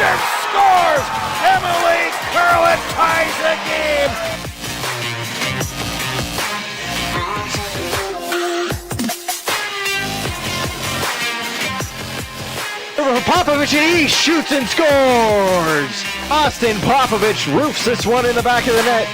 and scores! Emily Curlin ties the game! Popovich, and he shoots and scores! Austin Popovich roofs this one in the back of the net.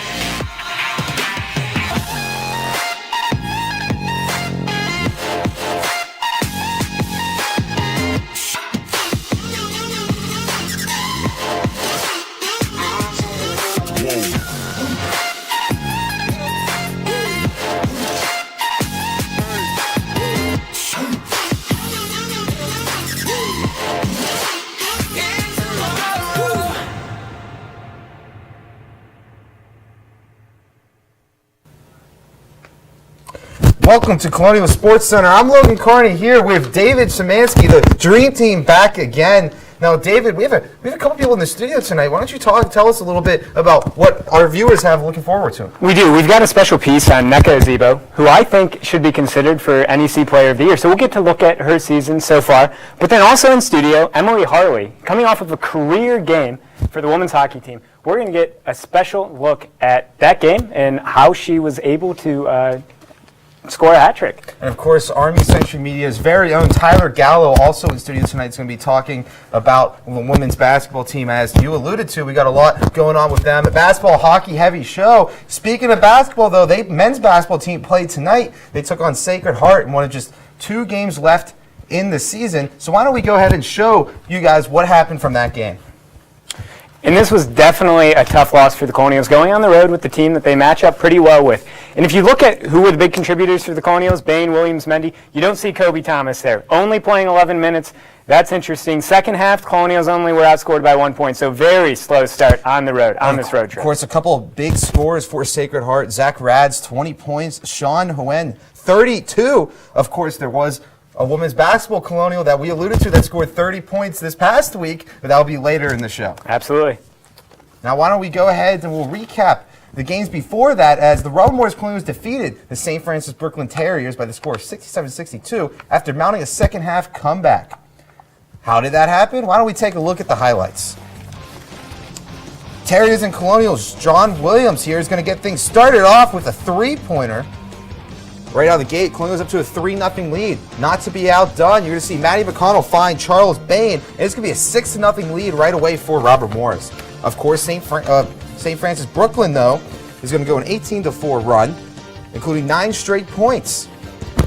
Welcome to Colonial Sports Center. I'm Logan Carney here with David Szymanski, the Dream Team, back again. Now, David, we have a couple people in the studio tonight. Why don't you tell us a little bit about what our viewers have looking forward to? We do. We've got a special piece on Nneka Ezigbo, who I think should be considered for NEC Player of the Year. So we'll get to look at her season so far. But then also in studio, Emily Harley, coming off of a career game for the women's hockey team. We're going to get a special look at that game and how she was able to score a hat trick. And of course, Army Century Media's very own Tyler Gallo, also in studio tonight, is going to be talking about the women's basketball team. As you alluded to, we got a lot going on with them. A basketball, hockey heavy show. Speaking of basketball, though, men's basketball team played tonight. They took on Sacred Heart and one of just 2 games left in the season. So why don't we go ahead and show you guys what happened from that game. And this was definitely a tough loss for the Colonials, going on the road with the team that they match up pretty well with. And if you look at who were the big contributors for the Colonials, Bain, Williams, Mendy, you don't see Kobe Thomas there. Only playing 11 minutes. That's interesting. Second half, the Colonials only were outscored by 1 point, so very slow start on the road, on this road trip. Of course, a couple of big scores for Sacred Heart. Zach Rads, 20 points. Sean Huen, 32. Of course, there was a women's basketball Colonial that we alluded to that scored 30 points this past week, but that'll be later in the show. Absolutely. Now, why don't we go ahead and we'll recap the games before that, as the Robert Morris Colonials defeated the St. Francis Brooklyn Terriers by the score of 67-62 after mounting a second half comeback. How did that happen? Why don't we take a look at the highlights. Terriers and Colonials, John Williams here is going to get things started off with a 3-pointer. Right out of the gate, Colonials up to a 3-0 lead. Not to be outdone, you're going to see Maddie McConnell find Charles Bain, and it's going to be a 6-0 lead right away for Robert Morris. Of course, St. Francis Brooklyn, though, is going to go an 18-4 run, including 9 straight points.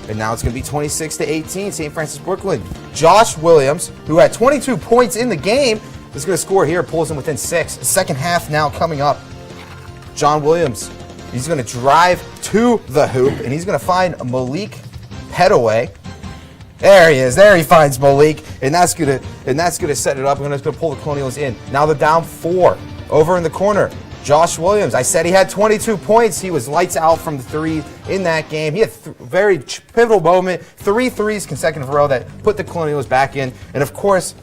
And now it's going to be 26-18, St. Francis Brooklyn. Josh Williams, who had 22 points in the game, is going to score here, pulls him within 6. The second half now coming up. John Williams, he's going to drive to the hoop, and he's going to find Malik Petaway. There he is. There he finds Malik, and that's gonna set it up. And it's gonna pull the Colonials in. Now they're down 4. Over in the corner, Josh Williams. I said he had 22 points. He was lights out from the 3 in that game. He had very pivotal moment, 3 threes consecutive row that put the Colonials back in. And of course,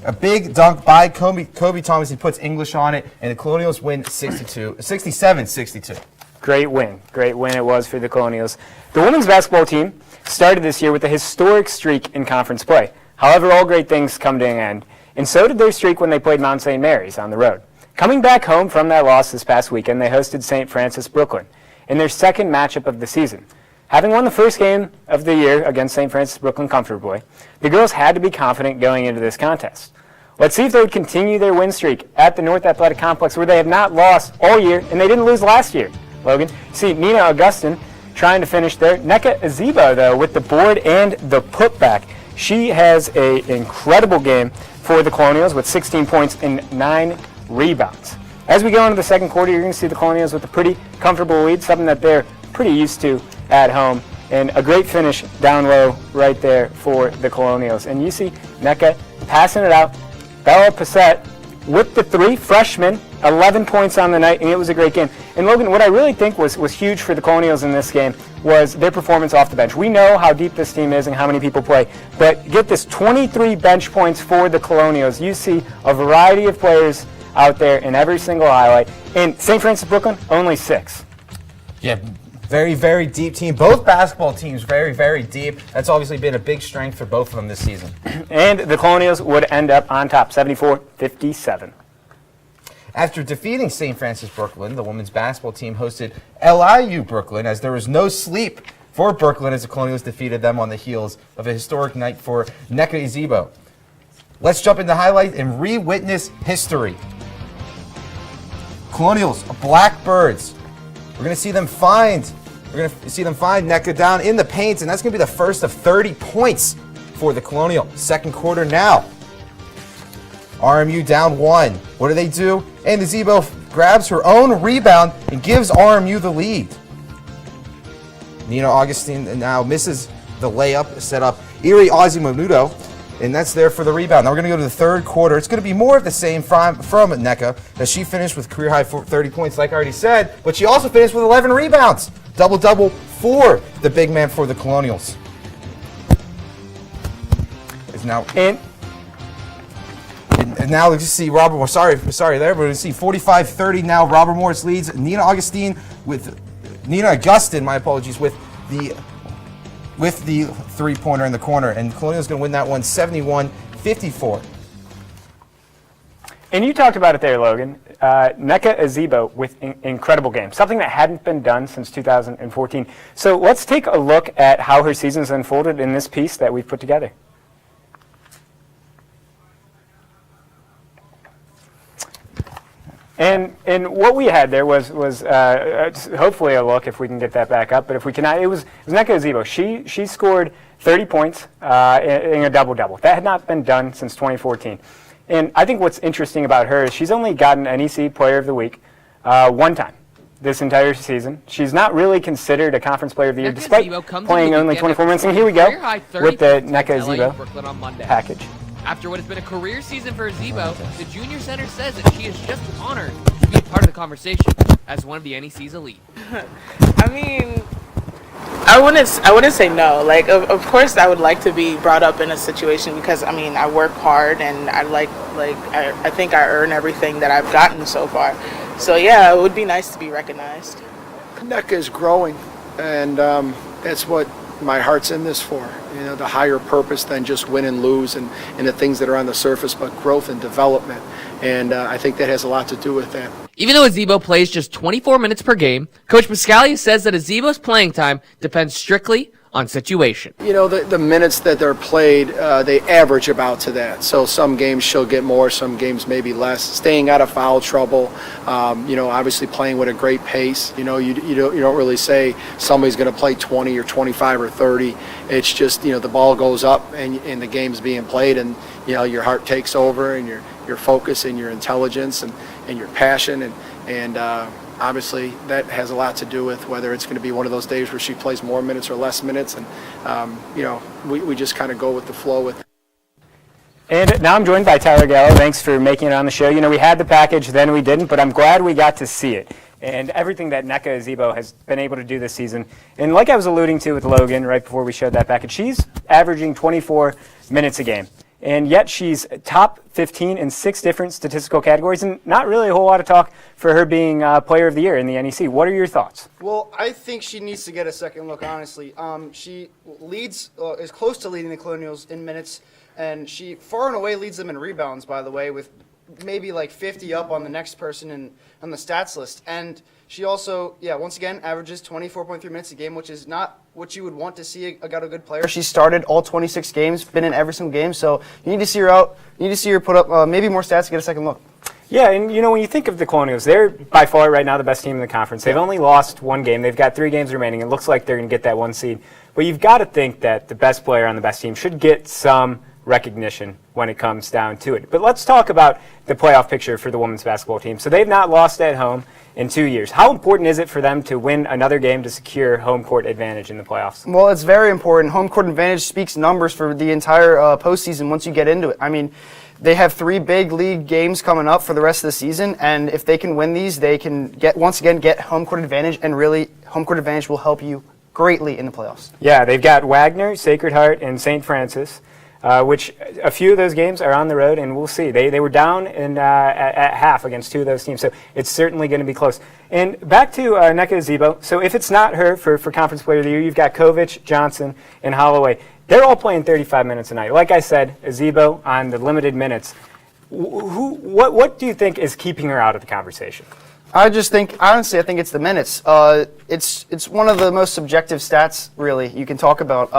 a big dunk by Kobe Thomas. He puts English on it, and the Colonials win 67-62. Great win it was for the Colonials. The women's basketball team started this year with a historic streak in conference play. However, all great things come to an end, and so did their streak when they played Mount St. Mary's on the road. Coming back home from that loss this past weekend, they hosted St. Francis Brooklyn in their second matchup of the season. Having won the first game of the year against St. Francis Brooklyn comfortably, the girls had to be confident going into this contest. Let's see if they would continue their win streak at the North Athletic Complex, where they have not lost all year, and they didn't lose last year. Logan, see Nina Augustin trying to finish there. Nneka Ezigbo, though, with the board and the putback. She has an incredible game for the Colonials with 16 points and 9 rebounds. As we go into the second quarter, you're going to see the Colonials with a pretty comfortable lead, something that they're pretty used to at home, and a great finish down low right there for the Colonials. And you see Nneka passing it out. Bella Passette with the 3, freshman, 11 points on the night, and it was a great game. And Logan, what I really think was huge for the Colonials in this game was their performance off the bench. We know how deep this team is and how many people play, but get this, 23 bench points for the Colonials. You see a variety of players out there in every single highlight. And St. Francis Brooklyn, only 6. Yeah, Very, very deep team. Both basketball teams very, very deep. That's obviously been a big strength for both of them this season. And the Colonials would end up on top, 74-57. After defeating St. Francis Brooklyn, the women's basketball team hosted LIU Brooklyn as there was no sleep for Brooklyn as the Colonials defeated them on the heels of a historic night for NECA Ezebo. Let's jump into highlights and re-witness history. Colonials, Blackbirds. We're going to see them find NECA down in the paint, and that's going to be the first of 30 points for the Colonial. Second quarter now. RMU down 1. What do? And Ezebo grabs her own rebound and gives RMU the lead. Nina Augustine now misses the layup, set up Erie Azimunudo, and that's there for the rebound. Now we're going to go to the third quarter. It's going to be more of the same from NECA, as she finished with career-high 30 points, like I already said, but she also finished with 11 rebounds. Double-double for the big man for the Colonials. It's now... And now let's just see Robert Moore. Sorry there, but we see 45-30 now. Robert Morris leads Nina Augustine with the three-pointer in the corner, and Colonial's going to win that one 71-54. And you talked about it there, Logan. NECA Ezebo with incredible games, something that hadn't been done since 2014. So let's take a look at how her season's unfolded in this piece that we've put together. And what we had there was hopefully a look, if we can get that back up. But if we cannot, it was NECA Ezebo. She scored 30 points in a double-double. That had not been done since 2014. And I think what's interesting about her is she's only gotten NEC Player of the Week one time this entire season. She's not really considered a Conference Player of the Year, despite playing only 24 minutes. And here we go with the NECA Ezebo package. After what has been a career season for Ezebo, the junior center says that she is just honored to be part of the conversation as one of the NEC's elite. I mean, I wouldn't say no. Like, of course, I would like to be brought up in a situation because I mean, I work hard and I think I earn everything that I've gotten so far. So yeah, it would be nice to be recognized. NECA is growing, and that's what my heart's in this for. You know, the higher purpose than just win and lose and the things that are on the surface, but growth and development. And I think that has a lot to do with that. Even though Ezebo plays just 24 minutes per game, Coach Pascalia says that Ezebo's playing time depends strictly on situation. You know, the minutes that they're played, they average about to that. So some games she'll get more, some games maybe less. Staying out of foul trouble, you know, obviously playing with a great pace. You know, you don't really say somebody's going to play 20 or 25 or 30. It's just, you know, the ball goes up and the game's being played, and, you know, your heart takes over, and your focus and your intelligence and your passion and obviously, that has a lot to do with whether it's going to be one of those days where she plays more minutes or less minutes. And, you know, we just kind of go with the flow with it. And now I'm joined by Tyler Gallo. Thanks for making it on the show. You know, we had the package, then we didn't, but I'm glad we got to see it. And everything that NECA Ezebo has been able to do this season. And like I was alluding to with Logan right before we showed that package, she's averaging 24 minutes a game. And yet she's top 15 in 6 different statistical categories, and not really a whole lot of talk for her being Player of the Year in the NEC. What are your thoughts? Well, I think she needs to get a second look, honestly. She leads, is close to leading the Colonials in minutes, and she far and away leads them in rebounds, by the way, with maybe like 50 up on the next person on the stats list. And she also, once again, averages 24.3 minutes a game, which is not what you would want to see a good player. She started all 26 games, been in every single game, so you need to see her out. You need to see her put up maybe more stats to get a second look. Yeah, and you know, when you think of the Colonials, they're by far right now the best team in the conference. They've only lost 1 game. They've got 3 games remaining. It looks like they're going to get that 1 seed. But you've got to think that the best player on the best team should get some recognition when it comes down to it. But let's talk about the playoff picture for the women's basketball team. So they've not lost at home in 2 years. How important is it for them to win another game to secure home court advantage in the playoffs? Well, it's very important. Home court advantage speaks numbers for the entire postseason once you get into it. I mean, they have 3 big league games coming up for the rest of the season, and if they can win these, they can get home court advantage, and really, home court advantage will help you greatly in the playoffs. Yeah, they've got Wagner, Sacred Heart, and St. Francis. which a few of those games are on the road, and we'll see. They were down at half against two of those teams, so it's certainly going to be close. And back to Nneka Ezebo. So if it's not her for Conference Player of the Year, you've got Kovic, Johnson, and Holloway. They're all playing 35 minutes a night. Like I said, Ezebo on the limited minutes. What do you think is keeping her out of the conversation? I just think, honestly, I think it's the minutes. It's one of the most subjective stats, really, you can talk about.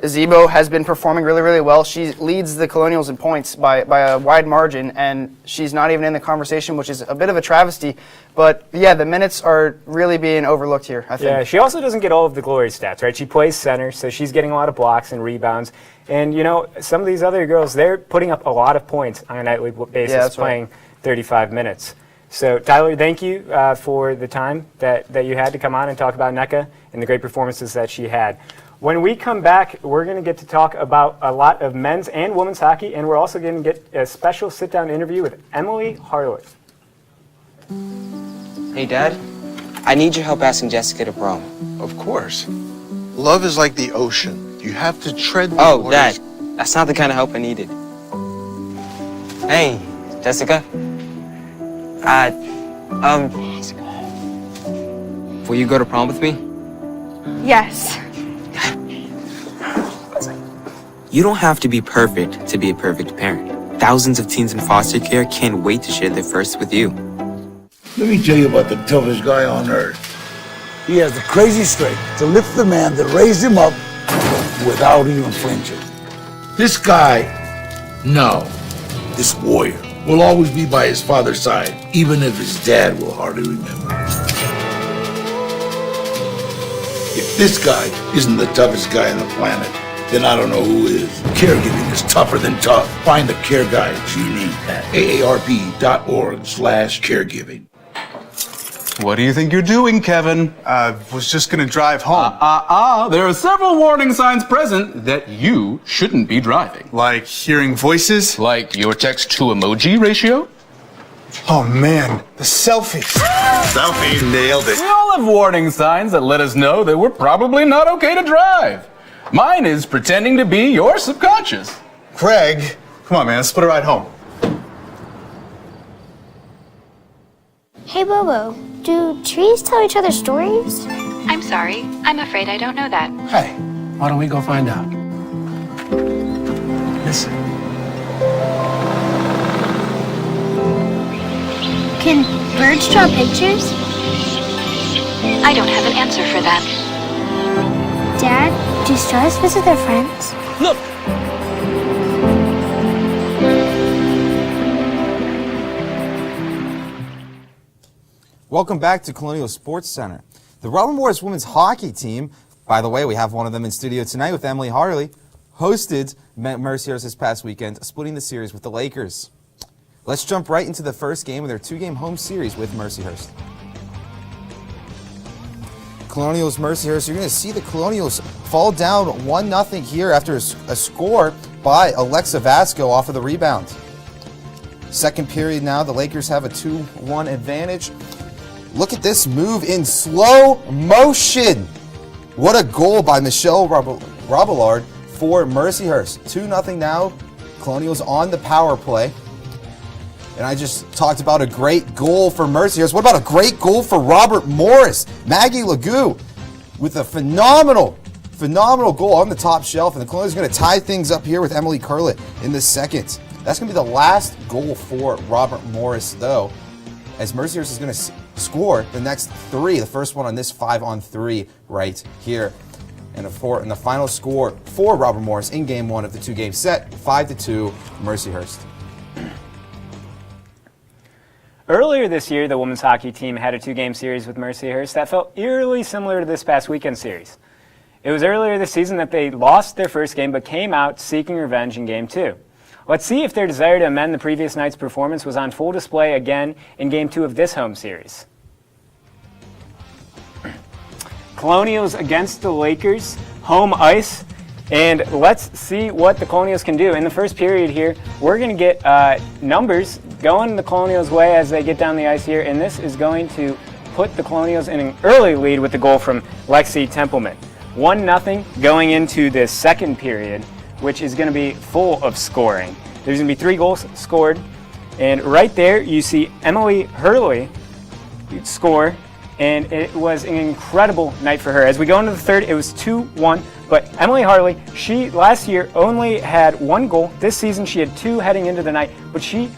Ezebo has been performing really, really well. She leads the Colonials in points by a wide margin, and she's not even in the conversation, which is a bit of a travesty. But, yeah, the minutes are really being overlooked here, I think. Yeah, she also doesn't get all of the glory stats, right? She plays center, so she's getting a lot of blocks and rebounds. And, you know, some of these other girls, they're putting up a lot of points on a nightly basis, playing 35 minutes. So, Tyler, thank you for the time that you had to come on and talk about Nneka and the great performances that she had. When we come back, we're going to get to talk about a lot of men's and women's hockey, and we're also going to get a special sit-down interview with Emily Harlett. Hey, Dad. I need your help asking Jessica to prom. Of course. Love is like the ocean. You have to tread the Oh, waters. Dad. That's not the kind of help I needed. Hey, Jessica. Will you go to prom with me? Yes. You don't have to be perfect to be a perfect parent. Thousands of teens in foster care can't wait to share their first with you. Let me tell you about the toughest guy on earth. He has the crazy strength to lift the man that raised him up without even flinching. This guy, this warrior, will always be by his father's side, even if his dad will hardly remember. If this guy isn't the toughest guy on the planet, then I don't know who is. Caregiving is tougher than tough. Find the care guides you need at aarp.org/caregiving. What do you think you're doing, Kevin? Was just gonna drive home. There are several warning signs present that you shouldn't be driving. Like hearing voices? Like your text-to-emoji ratio? Oh man, the selfie. Selfie nailed it. We all have warning signs that let us know that we're probably not okay to drive. Mine is pretending to be your subconscious. Craig, come on man, let's split a ride home. Hey, Bobo, do trees tell each other stories? I'm sorry. I'm afraid I don't know that. Hey, why don't we go find out? Listen. Can birds draw pictures? I don't have an answer for that. Dad, do stars visit their friends? Look! Welcome back to Colonial Sports Center. The Robert Morris women's hockey team, by the way, we have one of them in studio tonight with Emily Harley, hosted Mercyhurst this past weekend, splitting the series with the Lakers. Let's jump right into the first game of their two-game home series with Mercyhurst. Colonials Mercyhurst, you're going to see the Colonials fall down 1-0 here after a score by Alexa Vasco off of the rebound. Second period now, the Lakers have a 2-1 advantage. Look at this move in slow motion. What a goal by Michelle Robillard for Mercyhurst. 2-0 now. Colonials on the power play. And I just talked about a great goal for Mercyhurst. What about a great goal for Robert Morris? Maggie Legou with a phenomenal goal on the top shelf. And the Colonials are going to tie things up here with Emily Curlett in the second. That's going to be the last goal for Robert Morris, though, as Mercyhurst is going to score the next three. The first one on this 5-on-3 right here. And the final score for Robert Morris in Game 1 of the two-game set, 5-2, Mercyhurst. Earlier this year, the women's hockey team had a two-game series with Mercyhurst that felt eerily similar to this past weekend series. It was earlier this season that they lost their first game but came out seeking revenge in Game 2. Let's see if their desire to amend the previous night's performance was on full display again in Game 2 of this home series. Colonials against the Lakers, home ice, and let's see what the Colonials can do. In the first period here, we're going to get numbers going the Colonials' way as they get down the ice here, and this is going to put the Colonials in an early lead with the goal from Lexi Templeman. 1-0 going into the second period. which is going to be full of scoring. There's going to be 3 goals scored, and right there you see Emily Hurley score, and it was an incredible night for her. As we go into the third, it was 2-1, but Emily Harley, she last year only had 1 goal. This season she had 2 heading into the night, but she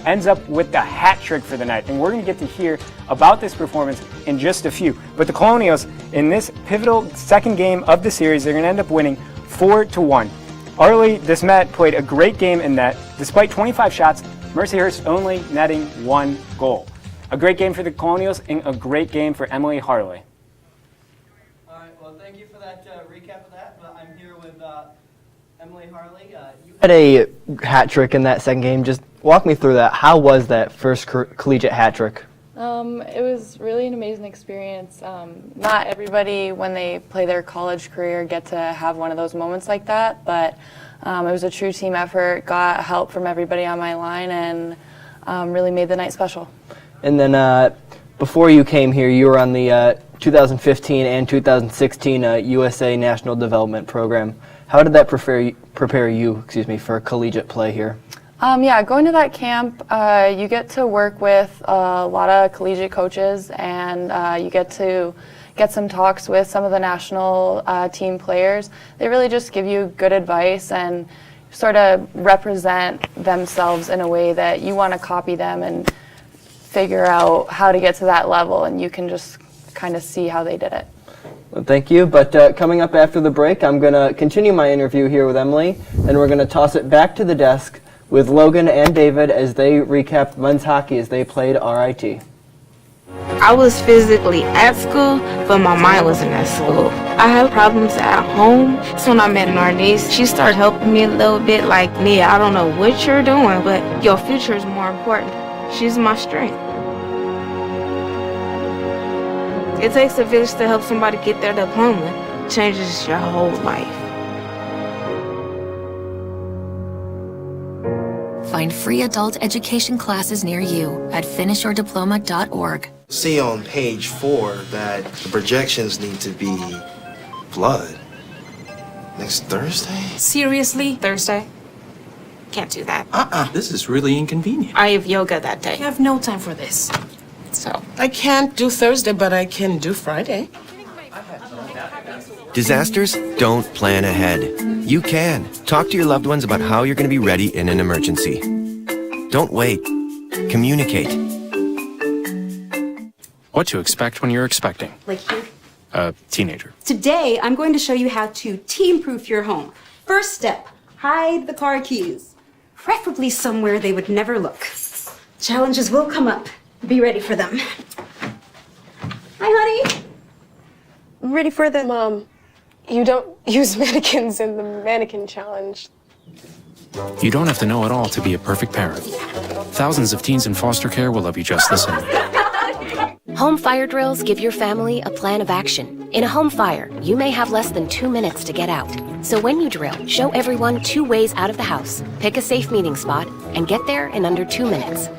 ends up with the hat trick for the night, and we're going to get to hear about this performance in just a few. But the Colonials, in this pivotal second game of the series, they're going to end up winning 4-1. Arlie Desmet played a great game in net. Despite 25 shots, Mercyhurst only netting 1 goal. A great game for the Colonials and a great game for Emily Harley. All right, well, thank you for that recap of that. But I'm here with Emily Harley. You had a hat trick in that second game. Just walk me through that. How was that first collegiate hat trick? It was really an amazing experience. Not everybody, when they play their college career, get to have one of those moments like that, but it was a true team effort, got help from everybody on my line, and really made the night special. And then before you came here, you were on the 2015 and 2016 USA National Development Program. How did that prepare you for collegiate play here? Yeah, going to that camp, you get to work with a lot of collegiate coaches, and you get to get some talks with some of the national team players. They really just give you good advice and sort of represent themselves in a way that you want to copy them and figure out how to get to that level, and you can just kind of see how they did it. Well, thank you, but coming up after the break, I'm going to continue my interview here with Emily, and we're going to toss it back to the desk with Logan and David as they recap men's hockey as they played RIT. I was physically at school, but my mind wasn't at school. I had problems at home. So when I met our niece, she started helping me a little bit, like, Nia, I don't know what you're doing, but your future is more important. She's my strength. It takes a village to help somebody get their diploma. It changes your whole life. Find free adult education classes near you at finishyourdiploma.org. See on page 4 that the projections need to be blood. Next Thursday? Seriously? Thursday? Can't do that. This is really inconvenient. I have yoga that day. I have no time for this. So. I can't do Thursday, but I can do Friday. Disasters don't plan ahead. You can. Talk to your loved ones about how you're going to be ready in an emergency. Don't wait. Communicate. What to expect when you're expecting. Like here. A teenager. Today, I'm going to show you how to team-proof your home. First step, hide the car keys. Preferably somewhere they would never look. Challenges will come up. Be ready for them. Hi, honey. Ready for the... Mom, you don't use mannequins in the mannequin challenge. You don't have to know it all to be a perfect parent. Thousands of teens in foster care will love you just the same. Home fire drills give your family a plan of action. In a home fire, you may have less than 2 minutes to get out. So when you drill, show everyone 2 ways out of the house, pick a safe meeting spot, and get there in under 2 minutes.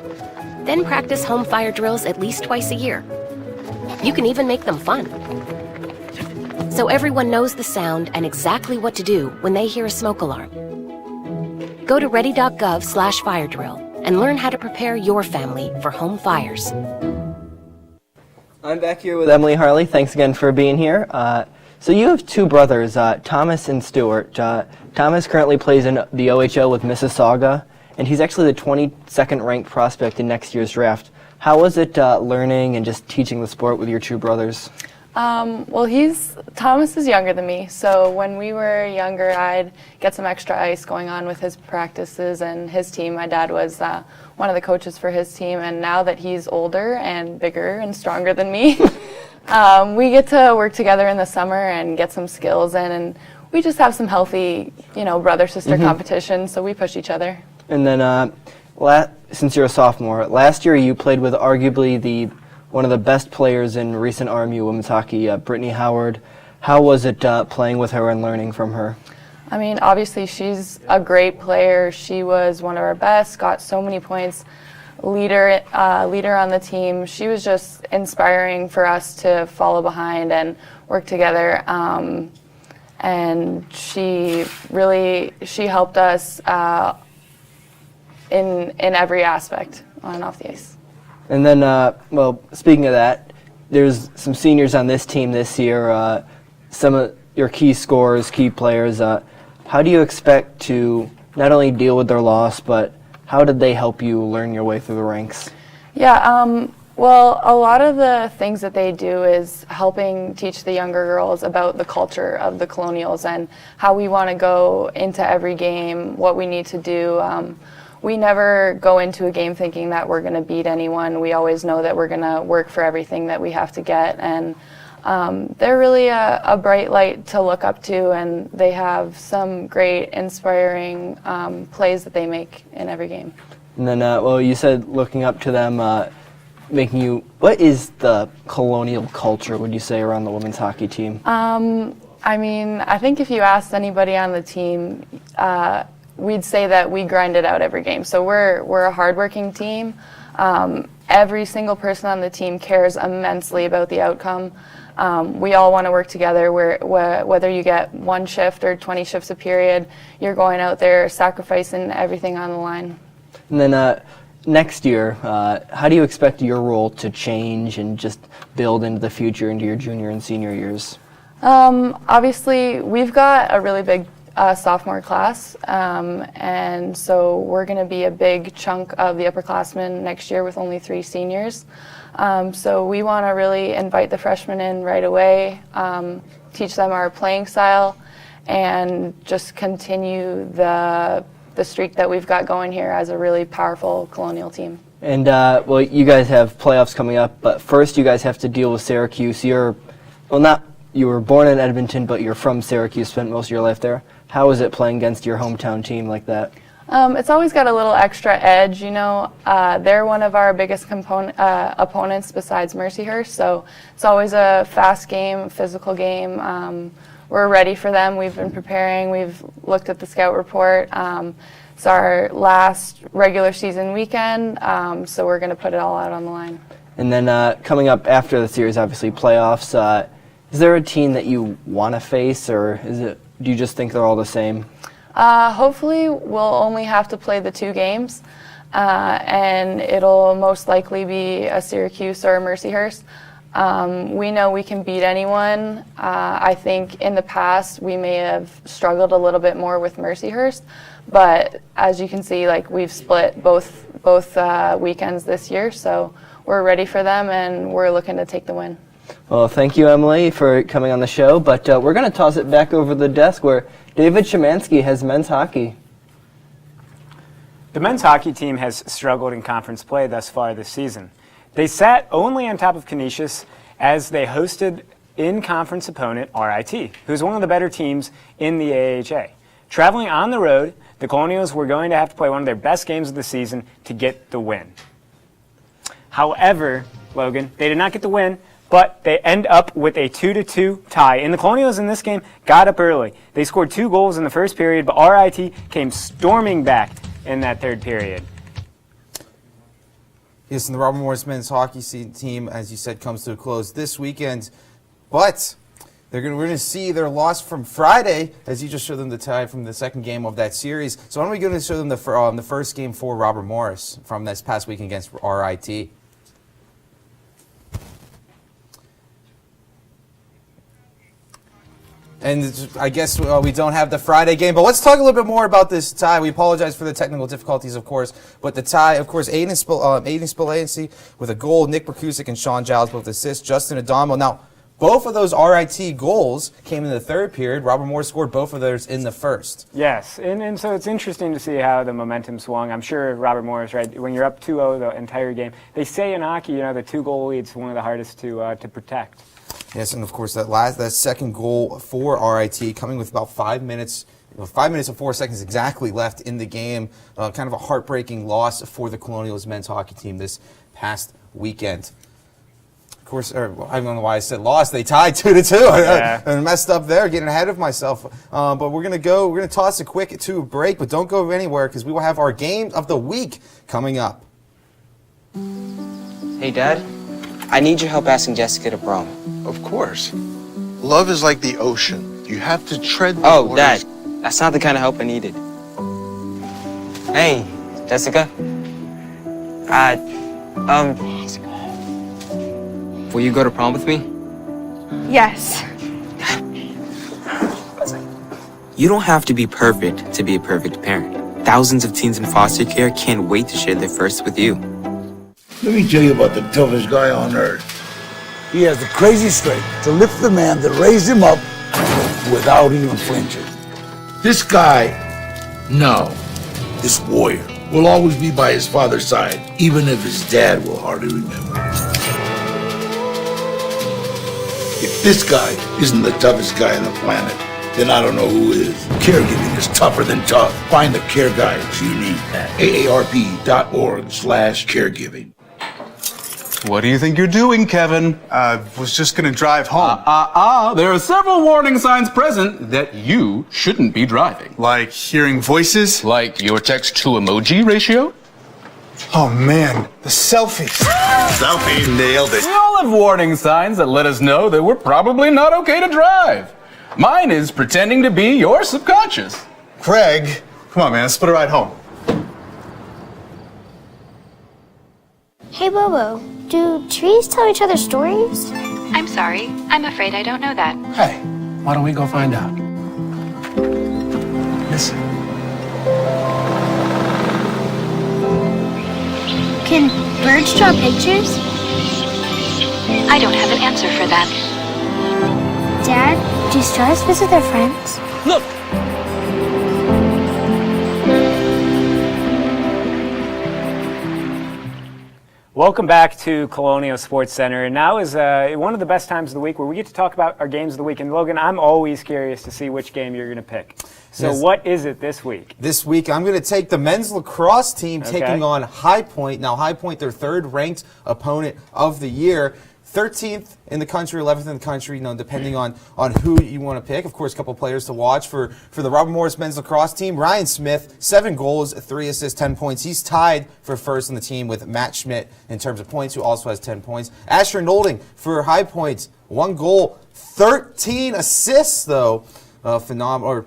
Then practice home fire drills at least twice a year. You can even make them fun. So everyone knows the sound and exactly what to do when they hear a smoke alarm. Go to ready.gov/fire drill and learn how to prepare your family for home fires. I'm back here with Emily Harley. Thanks again for being here. So you have 2 brothers, Thomas and Stuart. Thomas currently plays in the OHL with Mississauga, and he's actually the 22nd ranked prospect in next year's draft. How was it learning and just teaching the sport with your 2 brothers? Well, Thomas is younger than me, so when we were younger, I'd get some extra ice going on with his practices and his team. My dad was one of the coaches for his team, and now that he's older and bigger and stronger than me, we get to work together in the summer and get some skills in, and we just have some healthy, brother-sister competition, so we push each other. And then, since you're a sophomore, last year you played with arguably one of the best players in recent RMU women's hockey, Brittany Howard. How was it playing with her and learning from her? I mean, obviously she's a great player. She was one of our best, got so many points, leader on the team. She was just inspiring for us to follow behind and work together. and she helped us in every aspect on and off the ice. And then, well, speaking of that, there's some seniors on this team this year. Some of your key scorers, key players. How do you expect to not only deal with their loss, but how did they help you learn your way through the ranks? Yeah, well, a lot of the things that they do is helping teach the younger girls about the culture of the Colonials and how we want to go into every game, what we need to do. We never go into a game thinking that we're going to beat anyone. We always know that we're going to work for everything that we have to get. And they're really a bright light to look up to, and they have some great, inspiring plays that they make in every game. And then, well, you said looking up to them, making you, what is the Colonial culture, would you say, around the women's hockey team? I mean, I think if you asked anybody on the team, we'd say that we grind it out every game. So we're a hardworking team. Every single person on the team cares immensely about the outcome. We all want to work together. Whether you get 1 shift or 20 shifts a period, you're going out there sacrificing everything on the line. And then next year, how do you expect your role to change and just build into the future, into your junior and senior years? Obviously, we've got a really big sophomore class, and so we're going to be a big chunk of the upperclassmen next year with only 3 seniors. So we want to really invite the freshmen in right away, teach them our playing style, and just continue the streak that we've got going here as a really powerful Colonial team. And, well, you guys have playoffs coming up, but first you guys have to deal with Syracuse. You were born in Edmonton, but you're from Syracuse, spent most of your life there. How is it playing against your hometown team like that? It's always got a little extra edge, you know. They're one of our biggest opponents besides Mercyhurst, so it's always a fast game, physical game. We're ready for them. We've been preparing. We've looked at the scout report. It's our last regular season weekend, so we're going to put it all out on the line. And then coming up after the series, obviously playoffs, is there a team that you want to face, or do you just think they're all the same? Hopefully we'll only have to play the 2 games, and it'll most likely be a Syracuse or a Mercyhurst. We know we can beat anyone. I think in the past we may have struggled a little bit more with Mercyhurst, but as you can see, like, we've split both weekends this year, so we're ready for them and we're looking to take the win. Well, thank you, Emily, for coming on the show, but we're going to toss it back over the desk where David Szymanski has men's hockey. The men's hockey team has struggled in conference play thus far this season. They sat only on top of Canisius as they hosted in-conference opponent RIT, who's one of the better teams in the AHA. Traveling on the road, the Colonials were going to have to play one of their best games of the season to get the win. However, Logan, they did not get the win, but they end up with a 2-2 tie. And the Colonials in this game got up early. They scored 2 goals in the first period, but RIT came storming back in that third period. Yes, and the Robert Morris men's hockey team, as you said, comes to a close this weekend. But we're going to see their loss from Friday, as you just showed them the tie from the second game of that series. So why don't we go and show them the first game for Robert Morris from this past week against RIT. And I guess we don't have the Friday game, but let's talk a little bit more about this tie. We apologize for the technical difficulties, of course, but the tie, of course, Aiden Spillansky with a goal, Nick Berkusik and Sean Giles both assists, Justin Adamo. Now, both of those RIT goals came in the third period. Robert Morris scored both of theirs in the first. Yes, and so it's interesting to see how the momentum swung. I'm sure Robert Morris, right, when you're up 2-0 the entire game, they say in hockey, you know, the 2-goal lead's one of the hardest to protect. Yes, and of course that second goal for RIT coming with about 5 minutes, 5 minutes and 4 seconds exactly left in the game. Kind of a heartbreaking loss for the Colonials men's hockey team this past weekend. Of course, I don't know why I said lost. They tied 2-2. Yeah. I messed up there, getting ahead of myself. But we're gonna toss a quick to a break, but don't go anywhere because we will have our game of the week coming up. Hey, Dad. I need your help asking Jessica to prom. Of course. Love is like the ocean. You have to tread the Oh, waters. Dad, that's not the kind of help I needed. Hey, Jessica. Will you go to prom with me? Yes. You don't have to be perfect to be a perfect parent. Thousands of teens in foster care can't wait to share their first with you. Let me tell you about the toughest guy on earth. He has the crazy strength to lift the man that raised him up without even flinching. This guy, this warrior, will always be by his father's side, even if his dad will hardly remember. If this guy isn't the toughest guy on the planet, then I don't know who is. Caregiving is tougher than tough. Find the care guides you need at aarp.org/caregiving. What do you think you're doing, Kevin? Was just gonna drive home. There are several warning signs present that you shouldn't be driving. Like hearing voices? Like your text-to-emoji ratio? Oh man, the selfies. Selfie, nailed it. We all have warning signs that let us know that we're probably not okay to drive. Mine is pretending to be your subconscious. Craig, come on man, let's split a ride home. Hey, Bobo, do trees tell each other stories? I'm sorry. I'm afraid I don't know that. Hey, why don't we go find out? Listen. Can birds draw pictures? I don't have an answer for that. Dad, do stars visit their friends? Look! Welcome back to Colonial Sports Center, and now is one of the best times of the week where we get to talk about our games of the week. And Logan, I'm always curious to see which game you're going to pick. So Yes. What is it this week? This week, I'm going to take the men's lacrosse team taking on High Point. Now, High Point, their third-ranked opponent of the year. 13th in the country, 11th in the country, depending on who you want to pick. Of course, a couple players to watch for the Robert Morris men's lacrosse team. Ryan Smith, 7 goals, 3 assists, 10 points. He's tied for first in the team with Matt Schmidt in terms of points, who also has 10 points. Asher Nolding for High Point, 1 goal, 13 assists, though. Phenomenal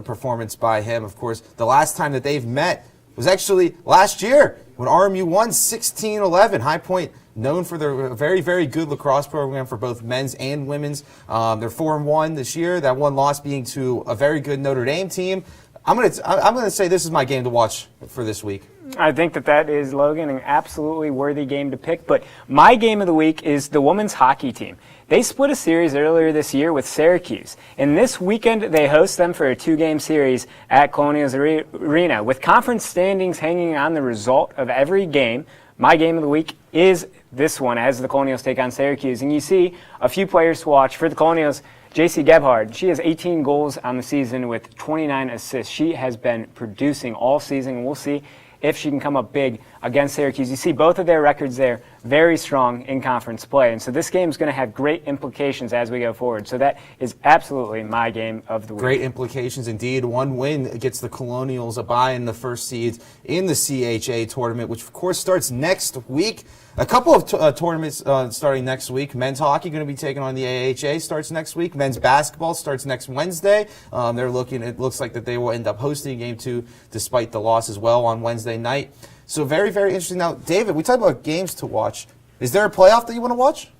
performance by him. Of course, the last time that they've met was actually last year when RMU won 16-11. High Point, known for their very, very good lacrosse program for both men's and women's. They're 4-1 this year. That one loss being to a very good Notre Dame team. I'm gonna say this is my game to watch for this week. I think that is, Logan, an absolutely worthy game to pick. But my game of the week is the women's hockey team. They split a series earlier this year with Syracuse. And this weekend, they host them for a 2-game series at Colonials Arena. With conference standings hanging on the result of every game, my game of the week is this one as the Colonials take on Syracuse. And you see a few players to watch for the Colonials. JC Gebhard, she has 18 goals on the season with 29 assists. She has been producing all season, and we'll see if she can come up big against Syracuse. You see both of their records there, very strong in conference play. And so this game is going to have great implications as we go forward. So that is absolutely my game of the week. Great implications indeed. One win gets the Colonials a bye in the first seeds in the CHA tournament, which of course starts next week. A couple of tournaments starting next week. Men's hockey going to be taking on the AHA starts next week. Men's basketball starts next Wednesday. It looks like that they will end up hosting game 2 despite the loss as well on Wednesday night. So very, very interesting. Now, David, we talked about games to watch. Is there a playoff that you want to watch?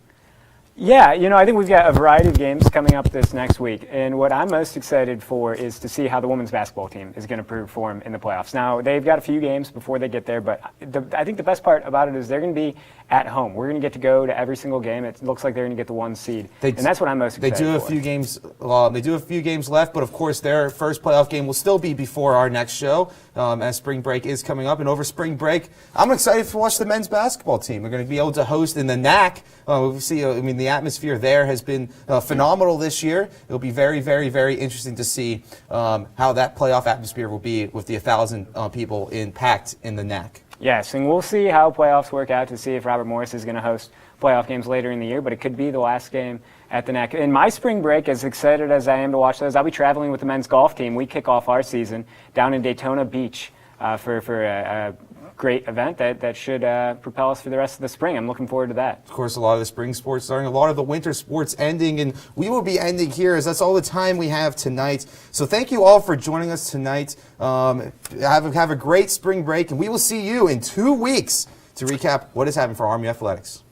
Yeah, I think we've got a variety of games coming up this next week. And what I'm most excited for is to see how the women's basketball team is going to perform in the playoffs. Now, they've got a few games before they get there, but I think the best part about it is they're going to be at home. We're going to get to go to every single game. It looks like they're going to get the 1 seed. And that's what I'm most excited for. They do a few games left, but of course their first playoff game will still be before our next show as spring break is coming up. And over spring break, I'm excited to watch the men's basketball team. We're going to be able to host in the NAC. The atmosphere there has been phenomenal this year. It'll be very, very, very interesting to see how that playoff atmosphere will be with the 1,000 people packed in the NAC. Yes, and we'll see how playoffs work out to see if Robert Morris is going to host playoff games later in the year, but it could be the last game at the NAC. In my spring break, as excited as I am to watch those, I'll be traveling with the men's golf team. We kick off our season down in Daytona Beach for a great event that should propel us for the rest of the spring. I'm looking forward to that. Of course, a lot of the spring sports starting, a lot of the winter sports ending, and we will be ending here as that's all the time we have tonight. So thank you all for joining us tonight. Have a great spring break, and we will see you in 2 weeks to recap what is happening for RMU Athletics.